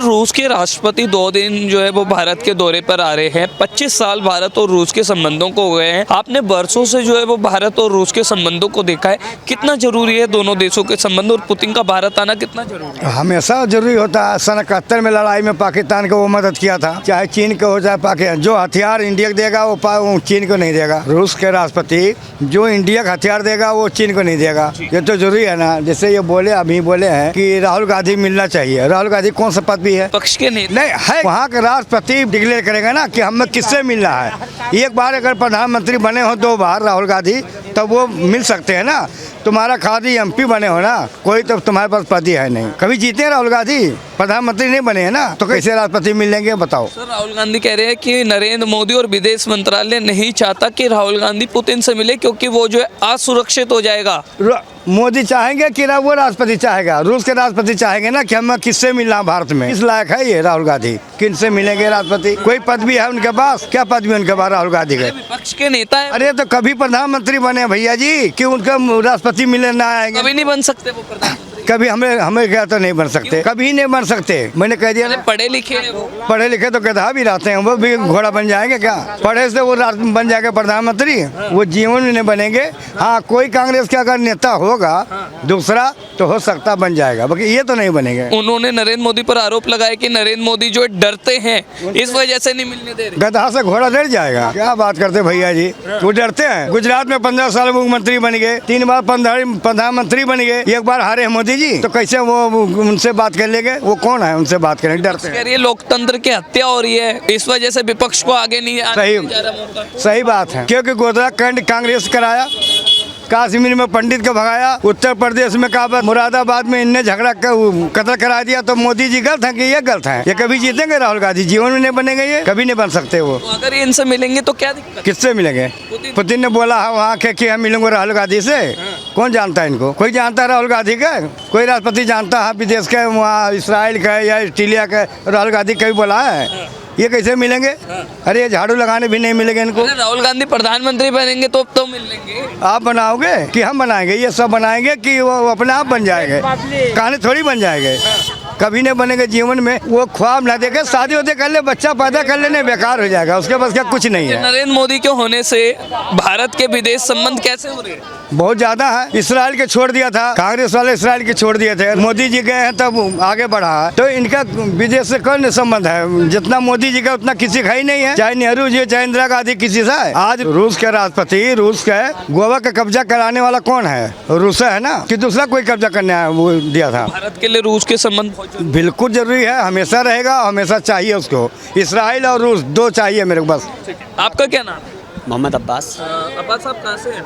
रूस के राष्ट्रपति 2 दिन जो है वो भारत के दौरे पर आ रहे हैं। 25 साल भारत और रूस के संबंधों को हो गए हैं। आपने बरसों से जो है वो भारत और रूस के संबंधों को देखा है। कितना जरूरी है दोनों देशों के संबंध और पुतिन का भारत आना कितना जरूरी है? हमेशा जरूरी होता है। सन 71 में लड़ाई में पाकिस्तान को वो मदद किया था, चाहे चीन को हो चाहे पाकिस्तान। जो हथियार इंडिया को देगा वो चीन को नहीं देगा। रूस के राष्ट्रपति जो इंडिया का हथियार देगा वो चीन को नहीं देगा। ये तो जरूरी है ना। जैसे ये बोले अभी बोले हैं कि राहुल गांधी मिलना चाहिए। राहुल गांधी कौन सा पद भी है? पक्ष के नेता नहीं है। वहाँ का राष्ट्रपति डिक्लेयर करेगा ना कि हमें किससे मिलना है। एक बार अगर प्रधानमंत्री बने हो 2 बार राहुल गांधी, तब वो मिल सकते हैं ना। तुम्हारा खादी एमपी बने हो ना, कोई तो तुम्हारे पास पद ही है नहीं। कभी जीते राहुल गांधी, प्रधानमंत्री नहीं बने हैं ना, तो कैसे राष्ट्रपति मिलेंगे बताओ। सर, राहुल गांधी कह रहे हैं कि नरेंद्र मोदी और विदेश मंत्रालय नहीं चाहता कि राहुल गांधी पुतिन से मिले क्योंकि वो जो है असुरक्षित हो जाएगा। मोदी चाहेंगे कि वो राष्ट्रपति चाहेगा? रूस के राष्ट्रपति चाहेंगे ना कि हमें किससे मिलना भारत में। किस लायक है ये राहुल गांधी? किन से मिलेंगे राष्ट्रपति? कोई पद भी है उनके पास? क्या पद भी उनके पास राहुल गांधी के? विपक्ष के नेता है। अरे तो कभी प्रधानमंत्री बने भैया जी कि उनका राष्ट्रपति मिलने ना आएंगे? कभी नहीं बन सकते वो प्रधानमंत्री। कभी हमें क्या तो नहीं बन सकते, कभी नहीं बन सकते। मैंने कह दिया ना। पढ़े लिखे हैं वो। पढ़े लिखे तो गधा भी रहते हैं, वो भी घोड़ा बन जाएंगे क्या? पढ़े से वो बन जाएगा प्रधानमंत्री? वो जीवन में नहीं बनेंगे। हाँ, कोई कांग्रेस का अगर नेता होगा दूसरा तो हो सकता बन जाएगा, बाकी ये तो नहीं बनेंगे। उन्होंने नरेंद्र मोदी पर आरोप लगाया कि नरेंद्र मोदी जो डरते हैं, इस वजह से नहीं मिलने दे रहे। गधा से घोड़ा डर जाएगा? क्या बात करते भैया जी, वो डरते हैं। गुजरात में 15 साल मुख्यमंत्री बन गए, 3 बार प्रधानमंत्री बन गए, 1 बार हारे मोदी जी, तो कैसे वो उनसे बात कर लेंगे? वो कौन है उनसे बात करेंगे? डरते हैं। ये लोकतंत्र की हत्या हो रही है, इस वजह से विपक्ष को आगे नहीं सही बात है, क्योंकि गोधरा कांड कांग्रेस कराया, कश्मीर में पंडित को भगाया, उत्तर प्रदेश में काबा मुरादाबाद में इनने झगड़ा कत्ल करा दिया। तो मोदी जी गलत है कि ये गलत है? ये कभी जीतेंगे राहुल गांधी? जीवन में नहीं बनेंगे, ये कभी नहीं बन सकते वो। तो अगर ये इनसे मिलेंगे तो क्या दिक्कत? किससे मिलेंगे? पुतिन ने बोला है वहाँ के कि हम मिलेंगे राहुल गांधी से। कौन जानता है इनको? कोई जानता है राहुल गांधी का? कोई राष्ट्रपति जानता है विदेश के, वहाँ इसराइल का या ऑस्ट्रेलिया का राहुल गांधी कभी बोला है? ये कैसे मिलेंगे? अरे ये झाड़ू लगाने भी नहीं मिलेंगे इनको। राहुल गांधी प्रधानमंत्री बनेंगे तो मिलेंगे। आप बनाओगे कि हम बनाएंगे? ये सब बनाएंगे कि वो अपने आप बन जाएंगे? कहानी थोड़ी बन जाएंगे, कभी नहीं बनेंगे जीवन में। वो ख्वाब ना देखे, शादी होते कर ले, बच्चा पैदा कर लेने, बेकार हो जाएगा, उसके पास क्या कुछ नहीं है। नरेंद्र मोदी के होने से भारत के विदेश संबंध कैसे हो रहे हैं? बहुत ज्यादा है। इसराइल के छोड़ दिया था, कांग्रेस वाले इसराइल के छोड़ दिए थे, मोदी जी गए हैं तब आगे बढ़ा है। तो इनका विदेश से कौन संबंध है? जितना मोदी जी का उतना किसी का ही नहीं है, चाहे नेहरू जी चाहे इंदिरा गांधी, किसी से। आज रूस के राष्ट्रपति, रूस के गोवा का कब्जा कराने वाला कौन है? रूस है ना, कि दूसरा कोई कब्जा करने वो दिया था? भारत के लिए रूस के संबंध बिल्कुल जरूरी है, हमेशा रहेगा, हमेशा चाहिए उसको। इसराइल और रूस 2 चाहिए मेरे को बस। आपका क्या नाम? मोहम्मद अब्बास। अब्बास साहब कहाँ से हैं?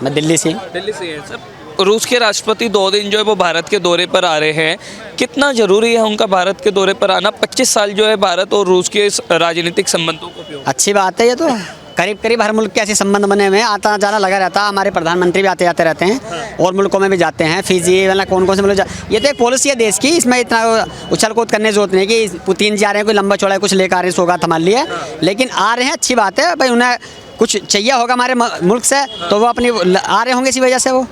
मैं दिल्ली से। दिल्ली से हैं सर। रूस के राष्ट्रपति 2 दिन जो है वो भारत के दौरे पर आ रहे हैं। कितना जरूरी है उनका भारत के दौरे पर आना? 25 साल जो है भारत और रूस के राजनीतिक संबंधों को। अच्छी बात है, ये तो करीब करीब हर मुल्क के ऐसे संबंध बने हुए हैं, आता जाना लगा रहता है। हमारे प्रधानमंत्री भी आते जाते रहते हैं और मुल्कों में भी जाते हैं, फिजी वाला कौन कौन से मुल्क। ये तो एक पॉलिसी है देश की, इसमें इतना उछल कूद करने की जरूरत नहीं कि पुतिन जी आ रहे हैं, कोई लंबा चौड़ा कुछ लेकर आ रहे हैं, सौगात संभाल लिए, लेकिन आ रहे हैं, अच्छी बात है भाई। उन्हें कुछ चाहिए होगा हमारे मुल्क से, तो वो अपनी आ रहे होंगे इसी वजह से। वो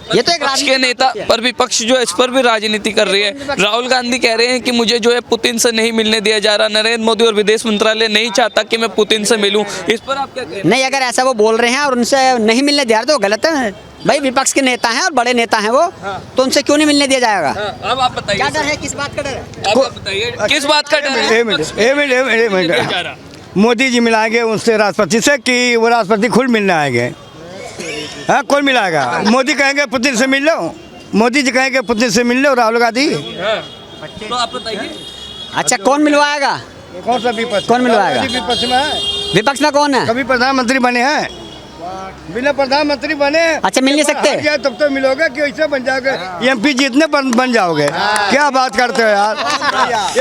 ये तो एक विपक्ष के नेता पर विपक्ष जो है इस पर भी राजनीति कर रही है। राहुल गांधी कह रहे हैं कि मुझे जो है पुतिन से नहीं मिलने दिया जा रहा, नरेंद्र मोदी और विदेश मंत्रालय नहीं चाहता कि मैं पुतिन से मिलूं। इस पर आप क्या कह रहे हैं? नहीं, अगर ऐसा वो बोल रहे हैं और उनसे नहीं मिलने दिया तो गलत है भाई। विपक्ष के नेता हैं और बड़े नेता हैं वो, तो उनसे क्यों नहीं मिलने दिया जाएगा? अब आप बताइए, क्या डर है, किस बात का डर है? आप बताइए किस बात का डर है? मोदी जी मिलाएंगे उनसे राष्ट्रपति से कि वो राष्ट्रपति खुद मिलने आएंगे? हाँ, कौन मिलाएगा? मोदी कहेंगे पुतिन से मिल लो, मोदी जी कहेंगे पुतिन से मिल लो राहुल गांधी। तो आप बताइए। अच्छा, कौन मिलवाएगा? कौन सा विपक्ष? कौन मिलवाएगा? विपक्ष में है। विपक्ष में कौन है? कभी प्रधानमंत्री बने हैं? बिना प्रधानमंत्री बने? अच्छा, मिल नहीं सकते? तब तो मिलोगे कि ऐसे बन जाओगे, एमपी जीतने बन जाओगे? क्या बात करते हो यार?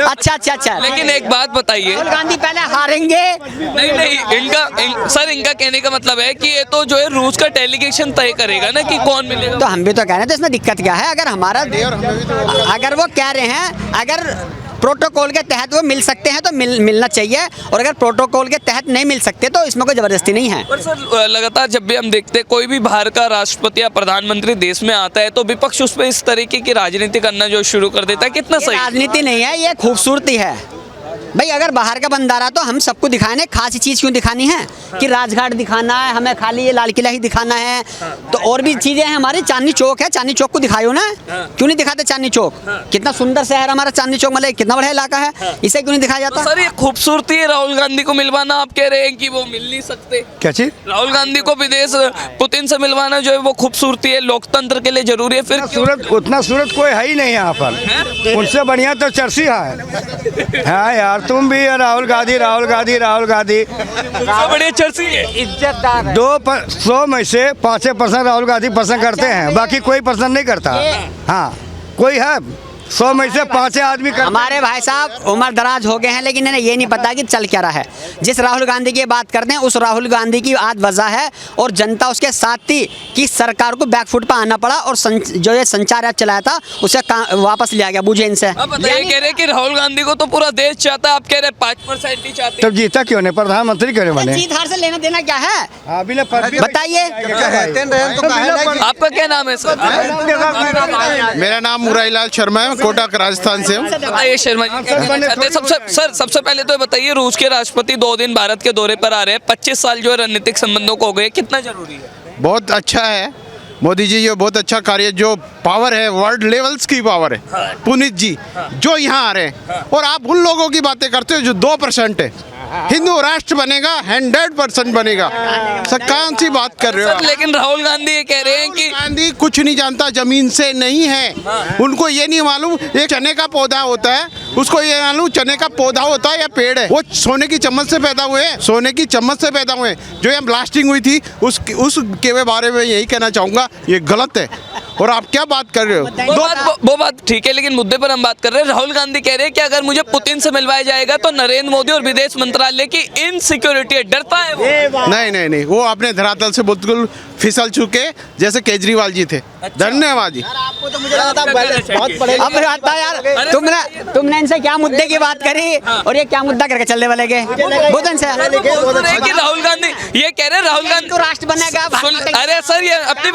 अच्छा। लेकिन एक बात बताइए, राहुल गांधी पहले हारेंगे? नहीं, इनका कहने का मतलब है कि ये तो जो है रूस का डेलीगेशन तय करेगा ना कि कौन मिलेगा। तो हम भी तो कह रहे हैं, तो इसमें दिक्कत क्या है? अगर हमारा, अगर वो कह रहे हैं, अगर प्रोटोकॉल के तहत वो मिल सकते हैं तो मिलना चाहिए, और अगर प्रोटोकॉल के तहत नहीं मिल सकते तो इसमें कोई ज़बरदस्ती नहीं है। पर सर लगातार जब भी हम देखते हैं कोई भी बाहर का राष्ट्रपति या प्रधानमंत्री देश में आता है तो विपक्ष उस पर इस तरीके की राजनीति करना जो शुरू कर देता है, कितना ये सही? राजनीति नहीं है, ये खूबसूरती है भाई। अगर बाहर का बंदा रहा तो हम सबको दिखाने, खास चीज़ क्यों दिखानी है कि राजघाट दिखाना है हमें, खाली ये लाल किला ही दिखाना है? तो और भी चीज़ें हैं हमारी, चांदनी चौक है, चांदनी चौक को दिखाओ ना, क्यों नहीं दिखाते चांदनी चौक? कितना सुंदर शहर हमारा चांदनी चौक, मतलब कितना बड़ा इलाका है, इसे क्यों नहीं दिखाया तो जाता? सर ये खूबसूरती है राहुल गांधी को मिलवाना, आप कह रहे हैं कि वो मिल नहीं सकते? क्या चीज? राहुल गांधी को विदेश पुतिन से मिलवाना जो है वो खूबसूरती है, लोकतंत्र के लिए जरूरी है, फिर क्यों? सूरत उतना सूरत कोई है ही नहीं यहाँ पर, उनसे बढ़िया तो चर्ची है। हाँ यार, तुम भी राहुल गांधी राहुल गांधी राहुल गांधी, सबसे बढ़िया चर्ची है। 100 में से 5% राहुल गांधी पसंद करते हैं, बाकी कोई पसंद नहीं करता। हाँ, कोई है 100 में से 5 आदमी करते हैं। हमारे भाई साहब उम्र दराज हो गए हैं, लेकिन इन्हें ये नहीं पता कि चल क्या रहा है। जिस राहुल गांधी की बात करते हैं उस राहुल गांधी की आज वजह है, और जनता उसके साथ थी कि सरकार को बैकफुट पर आना पड़ा, और जो ये संचार ऐप चलाया था उसे वापस लिया गया, बुझे इनसे। अब बताइए, कह रहे कि राहुल गांधी को तो पूरा देश चाहता है, आप कह रहे 5% ही चाहते तब जीता क्यों नहीं, प्रधानमंत्री क्यों नहीं बने? जीत हार से लेना देना क्या है बताइए? आपका क्या नाम है सर? मेरा नाम मुरारीलाल शर्मा है, कोटा राजस्थान से हूँ। बताइए शर्मा जी, क्या कहना चाहते हैं? सबसे पहले तो बताइए, रूस के राष्ट्रपति 2 दिन भारत के दौरे पर आ रहे हैं, 25 साल जो है रणनीतिक संबंधों को हो गए, कितना जरूरी है? बहुत अच्छा है मोदी जी, ये बहुत अच्छा कार्य, जो पावर है वर्ल्ड लेवल्स की पावर है। पुनीत जी जो यहाँ आ रहे हैं, और आप उन लोगों की बातें करते हो जो 2% है। हिंदू राष्ट्र बनेगा, 100% बनेगा। सर कौन सी बात कर रहे हो आप? लेकिन राहुल गांधी ये कह रहे हैं कि गांधी कुछ नहीं जानता, जमीन से नहीं है। उनको ये नहीं मालूम एक चने का पौधा होता है, उसको ये मालूम चने का पौधा होता है या पेड़ है। वो सोने की चम्मच से पैदा हुए, सोने की चम्मच से पैदा हुए। जो यहाँ ब्लास्टिंग हुई थी उसके बारे में यही कहना चाहूँगा, ये गलत है। और आप क्या बात कर रहे हो? वो बात ठीक है, लेकिन मुद्दे पर हम बात कर रहे हैं। राहुल गांधी कह रहे हैं कि अगर मुझे पुतिन से मिलवाया जाएगा तो नरेंद्र मोदी और विदेश मंत्रालय की इनसिक्योरिटी है, डरता है वो। नहीं, वो अपने धरातल से बिल्कुल फिसल चुके, जैसे केजरीवाल जी थे। धन्यवाद जी। अब आता यार, तुमने इनसे क्या मुद्दे की बात करी और ये क्या मुद्दा करके चलने वाले गए? बुधन से कि राहुल गांधी ये कह रहे हैं, राहुल गांधी तो राष्ट्र बनेगा। अरे सर ये अपनी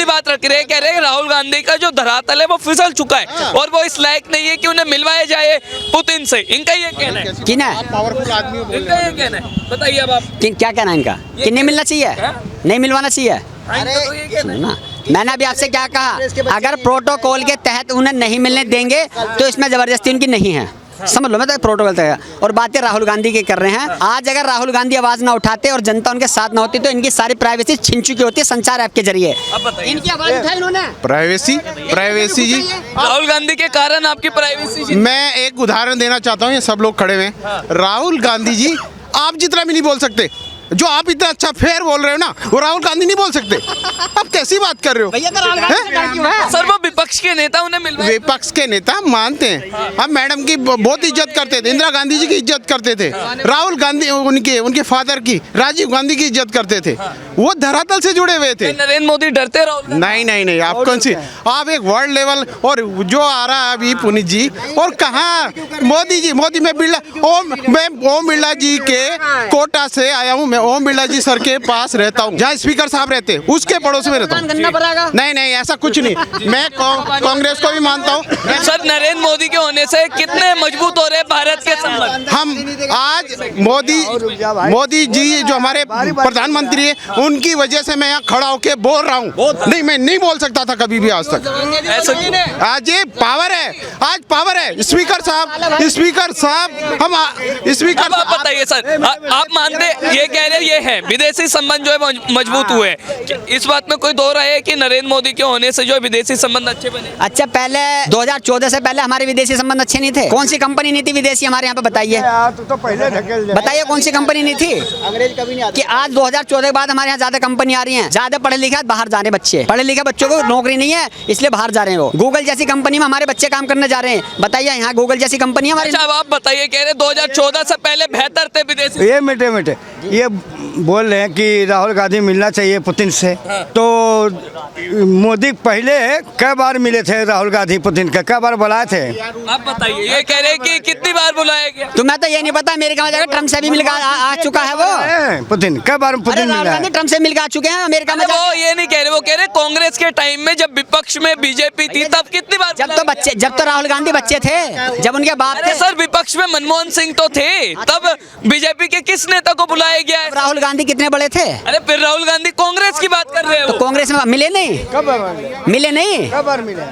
बात रख रहे हैं, कह रहे हैं राहुल गांधी का जो धरातल है वो फिसल चुका है और वो इस लायक नहीं है कि उन्हें मिलवाया जाए पुतिन से। इनका ये कहना है। कि ना पावरफुल आदमी हो। इनका ये कहना है, बताइए अब आप। क्या कहना है इनका कि नहीं मिलना चाहिए, नहीं मिलवाना चाहिए? तो ये कहना है। ना मैंने अभी आपसे क्या कहा, अगर प्रोटोकॉल के तहत उन्हें नहीं मिलने देंगे तो इसमें जबरदस्ती उनकी नहीं है, समझ लो। मैं तो प्रोटोकॉल तक, और बातें राहुल गांधी की कर रहे हैं। आज अगर राहुल गांधी आवाज ना उठाते और जनता उनके साथ ना होती तो इनकी सारी प्राइवेसी छिन चुकी होती है संचार ऐप के जरिए। इनकी आवाज उठाई इन्होंने। प्राइवेसी जी, राहुल गांधी के कारण आपकी प्राइवेसी। मैं एक उदाहरण देना चाहता हूँ, ये सब लोग खड़े हुए। राहुल गांधी जी आप जितना भी नहीं बोल सकते, जो आप इतना अच्छा फेयर बोल रहे हो ना, वो राहुल गांधी नहीं बोल सकते। आप कैसी बात कर रहे हो? भैया तो राहुल गांधी का क्यों है? सर वो विपक्ष के नेता उन्हें मिलवाए। विपक्ष के नेता मानते हैं, हम मैडम की बहुत इज्जत करते थे, इंदिरा गांधी जी की इज्जत करते थे, राहुल गांधी उनके फादर की, राजीव गांधी की इज्जत करते थे। वो धरातल से जुड़े हुए थे। नरेंद्र मोदी डरते राहुल? नहीं, आप कौन सी, आप एक वर्ल्ड लेवल, और जो आ रहा है अभी पुनीत जी, और कहाँ मोदी मैं ओम बिरला जी के कोटा से आया हूँ। ओम बिरला जी सर के पास रहता हूँ, जहाँ स्पीकर साहब रहते हैं उसके पड़ोस में रहता हूँ। नहीं, ऐसा कुछ नहीं। मैं कांग्रेस को भी मानता हूँ। सर नरेंद्र मोदी के होने से कितने मजबूत हो रहे हैं भारत के संबंध? हम आज मोदी जी जो हमारे प्रधानमंत्री है, उनकी वजह से मैं यहाँ खड़ा होके बोल रहा हूँ। नहीं, मैं नहीं बोल सकता था कभी भी आज तक। आज ये पावर है, आज पावर है। स्पीकर साहब हम स्पीकर। आप बताइए सर, आप मानते ये कह रहे ये है विदेशी संबंध जो है मजबूत हुए, इस बात में कोई दो राय है कि नरेंद्र मोदी के होने से जो विदेशी संबंध अच्छे बने? अच्छा, पहले 2014 से पहले हमारे विदेशी संबंध अच्छे नहीं थे? कौन सी कंपनी नहीं थी विदेशी हमारे यहाँ पे? बताइए, बताइए कौन सी कंपनी नहीं थी? अंग्रेज कभी नहीं आती। कि आज 2014 के बाद हमारे यहाँ ज्यादा कंपनी आ रही हैं, ज्यादा पढ़े लिखे बाहर जा रहे हैं बच्चे, पढ़े लिखे बच्चों को नौकरी नहीं है इसलिए बाहर जा रहे हैं। वो गूगल जैसी कंपनी में हमारे बच्चे काम करने जा रहे हैं। बताइए, यहाँ गूगल जैसी कंपनी हमारी। अच्छा, अब आप बताइए, कह रहे 2014 से पहले बेहतर थे विदेशी। ये मिटे ये बोल रहे हैं कि राहुल गांधी मिलना चाहिए पुतिन से, तो मोदी पहले कई बार मिले थे राहुल गांधी पुतिन का, कई बार बुलाए थे? आप बताइए, ये कह रहे हैं कि कितनी बार बुलाया गया? तो मैं तो ये नहीं पता, अमेरिका में जाकर ट्रम्प से भी मिलकर आ चुका है वो। पुतिन कई बार अरे पुतिन राहुल मिला गांधी है? ट्रम्प से मिलकर आ चुके हैं अमेरिका में अरे वो जाकर। ये नहीं कह रहे, वो कह रहे कांग्रेस के टाइम में जब विपक्ष में बीजेपी थी तब कितनी बार जब तो राहुल गांधी बच्चे थे, जब उनके बाप अरे थे। सर विपक्ष में मनमोहन सिंह तो थे, तब बीजेपी के किस नेता को बुलाया गया है? राहुल गांधी कितने बड़े थे? अरे फिर राहुल गांधी कांग्रेस की बात कर रहे तो हो? कांग्रेस में मिले नहीं, कब मिले नहीं, बार मिले?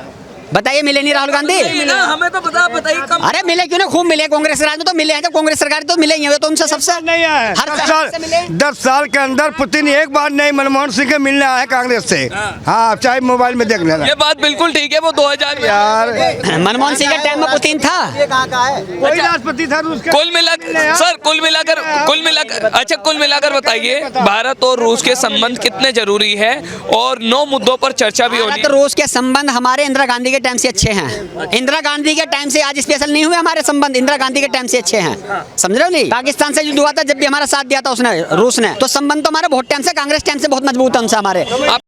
बताइए मिले नहीं राहुल गांधी? नहीं ना, हमें तो बताइए कम। अरे मिले क्यों नहीं, खूब मिले, कांग्रेस राज में तो मिले हैं, जब कांग्रेस सरकार तो मिले ही हैं, तो उनसे सबसे नहीं आया है। हर तरह से मिले। 10 साल के अंदर पुतिन एक बार नहीं मनमोहन सिंह के मिलने आया है कांग्रेस से। हाँ, चाहे मोबाइल में देख लेना ये बात बिल्कुल ठीक है, वो 2000 में यार। मनमोहन सिंह के टाइम में पुतिन था। कोई राष्ट्रपति था रूस का? कुल मिलाकर सर, कुल मिलाकर बताइए, भारत और रूस के संबंध कितने जरूरी है और 9 मुद्दों पर चर्चा भी होनी भारत और रूस के संबंध हमारे इंदिरा गांधी के टाइम से अच्छे हैं। इंदिरा गांधी के टाइम से आज स्पेशल नहीं हुए हमारे संबंध, इंदिरा गांधी के टाइम से अच्छे हैं, समझ रहे हो नहीं? पाकिस्तान से युद्ध हुआ था, जब भी हमारा साथ दिया था उसने, रूस ने, तो संबंध तो हमारे बहुत टाइम से, कांग्रेस टाइम से बहुत मजबूत है उनसे हमारे।